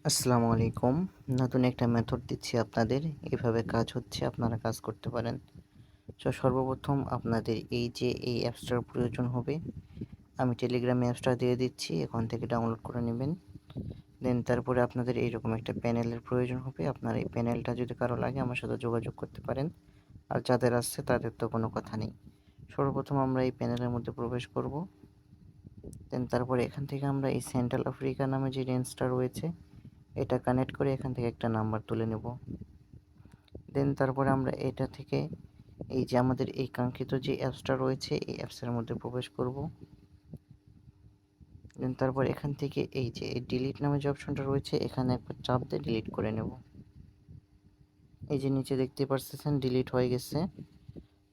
আসসালামু আলাইকুম। নতুন একটা মেথড দিচ্ছি আপনাদের। এভাবে কাজ হচ্ছে, আপনারা কাজ করতে পারেন। সর্বপ্রথম আপনাদের এই অ্যাপসটার প্রয়োজন হবে। আমি টেলিগ্রামে অ্যাপসটা দিয়ে দিচ্ছি, এখান থেকে ডাউনলোড করে নেবেন। দেন তারপরে আপনাদের এইরকম একটা প্যানেলের প্রয়োজন হবে। আপনার এই প্যানেলটা যদি কারো লাগে আমার সাথে যোগাযোগ করতে পারেন। আর যাদের আসছে তাদের তো কোনো কথা নেই। সর্বপ্রথম আমরা এই প্যানেলের মধ্যে প্রবেশ করব। দেন তারপরে এখান থেকে আমরা এই সেন্ট্রাল আফ্রিকা নামে যে রেঞ্জটা রয়েছে এটা কানেক্ট করে এখান থেকে একটা নাম্বার তুলে নেব। দেন তারপরে আমরা এটা থেকে এই যে আমাদের এই কাঙ্ক্ষিত যে অ্যাপসটা রয়েছে এই অ্যাপসের মধ্যে প্রবেশ করব। দেন তারপর এখান থেকে এই যে ডিলিট নামে যে অপশনটা রয়েছে এখানে একবার চাপ দিয়ে ডিলিট করে নেব। এই যে নিচে দেখতে পাচ্ছেন ডিলিট হয়ে গেছে।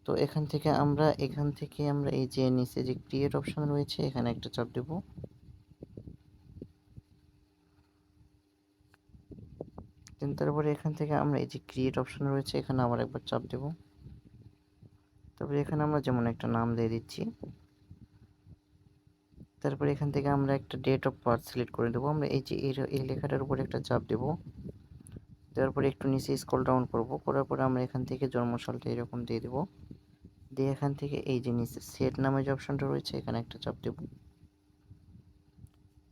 তো এখান থেকে আমরা এই যে নিচে যে ক্রিয়েট অপশন রয়েছে এখানে একটা চাপ দেব। দেন তারপরে এখান থেকে আমরা এই যে ক্রিয়েট অপশন রয়েছে এখানে আবার একবার চাপ দেব। তারপরে এখানে আমরা যেমন একটা নাম দিয়ে দিচ্ছি। তারপরে এখান থেকে আমরা একটা ডেট অফ বার্থ সিলেক্ট করে দেবো। আমরা এই যে এই লেখাটার উপরে একটা চাপ দেব। দেওয়ার পরে একটু নিচে স্ক্রল ডাউন করব, করার পরে আমরা এখান থেকে জন্মসালটা এরকম দিয়ে দেব। দিয়ে এখান থেকে এই যে নিচে সেট নামে যে অপশনটা রয়েছে এখানে একটা চাপ দেব।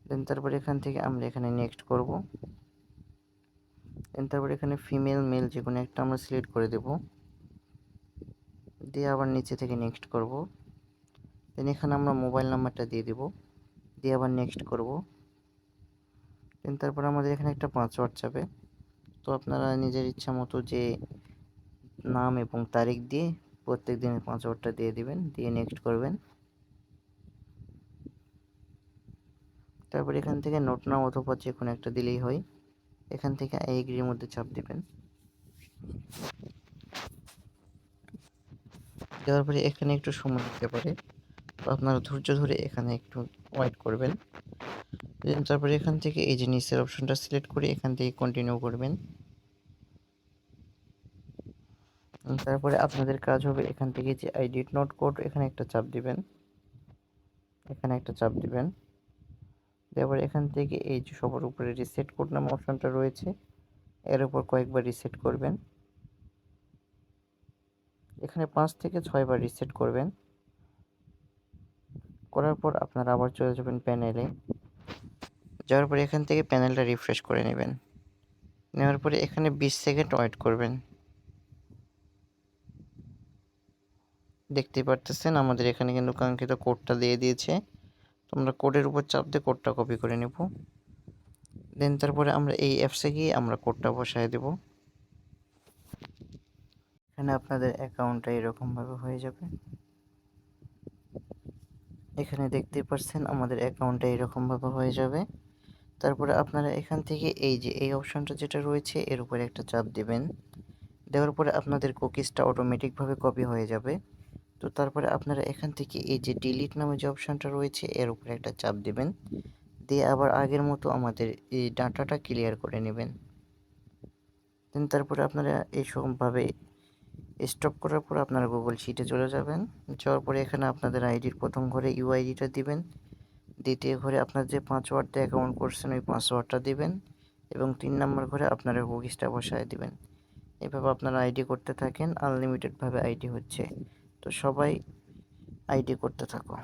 দেন তারপরে এখান থেকে আমরা এখানে নেক্সট করব। দেন তারপরে এখানে ফিমেল মেল যে কোনো একটা আমরা সিলেক্ট করে দেব। দিয়ে আবার নিচে থেকে নেক্সট করব। দেন এখানে আমরা মোবাইল নাম্বারটা দিয়ে দেব। দিয়ে আবার নেক্সট করব। দেন তারপর আমাদের এখানে একটা পাসওয়ার্ড চাবে। তো আপনারা নিজের ইচ্ছা মতো যে নাম এবং তারিখ দিয়ে প্রত্যেক দিনের পাসওয়ার্ডটা দিয়ে দিবেন, দিয়ে নেক্সট করবেন। তারপর এখান থেকে নোট নাও অথবা যে কোনো একটা দিলেই হয়। এখান থেকে আই এগ্রির মধ্যে চাপ দিবেন। দেওয়ার পরে এখানে একটু সময় দিতে পারে, তো আপনারা ধৈর্য ধরে এখানে একটু ওয়েট করবেন। তারপরে এখান থেকে এই যে নিচের অপশনটা সিলেক্ট করে এখান থেকে কন্টিনিউ করবেন। তারপরে আপনাদের কাজ হবে এখান থেকে যে আই ডিড নট কোড এখানে একটা চাপ দিবেন, এখানে একটা চাপ দিবেন। তারপর এখান থেকে এই যে সবার উপরে রিসেট কোড নামে অপশনটা রয়েছে এর উপর কয়েকবার রিসেট করবেন। এখানে 5 থেকে 6 বার রিসেট করবেন। করার পর আপনারা আবার চলে যাবেন প্যানেলে। যাওয়ার পরে এখান থেকে প্যানেলটা রিফ্রেশ করে নেবেন। নেওয়ার পরে এখানে 20 সেকেন্ড ওয়েট করবেন। দেখতেই পারতেছেন আমাদের এখানে কিন্তু কাঙ্ক্ষিত কোডটা দিয়ে দিয়েছে। তো আমরা কোডের উপর চাপ দিয়ে কোডটা কপি করে নেব। দেন তারপরে আমরা এই অ্যাপসে গিয়ে আমরা কোডটা বসায় দেব। এখানে আপনাদের অ্যাকাউন্টটা এরকমভাবে হয়ে যাবে। এখানে দেখতেই পাচ্ছেন আমাদের অ্যাকাউন্টটা এরকমভাবে হয়ে যাবে। তারপরে আপনারা এখান থেকে এই যে এই অপশনটা যেটা রয়েছে এর উপরে একটা চাপ দিবেন। দেওয়ার পরে আপনাদের কুকিজটা অটোমেটিকভাবে কপি হয়ে যাবে। তো তারপরে আপনারা এখান থেকে এই যে ডিলিট নামে যে অপশনটা রয়েছে এর উপরে একটা চাপ দিবেন। দিয়ে আবার আগের মতো আমাদের এই ডাটাটা ক্লিয়ার করে নেবেন। দেন তারপরে আপনারা এইসবভাবে স্টপ করার পর আপনারা গুগল শিটে চলে যাবেন। যাওয়ার পরে এখানে আপনাদের আইডির প্রথম ঘরে ইউআইডিটা দিবেন। দ্বিতীয় ঘরে আপনার যে পাসওয়ার্ড দিয়ে অ্যাকাউন্ট করছেন ওই পাসওয়ার্ডটা দিবেন এবং 3 নম্বর ঘরে আপনারা কুকিজটা বসায় দিবেন। এভাবে আপনারা আইডি করতে থাকেন, আনলিমিটেডভাবে আইডি হচ্ছে। তো সবাই আইডি করতে থাকো।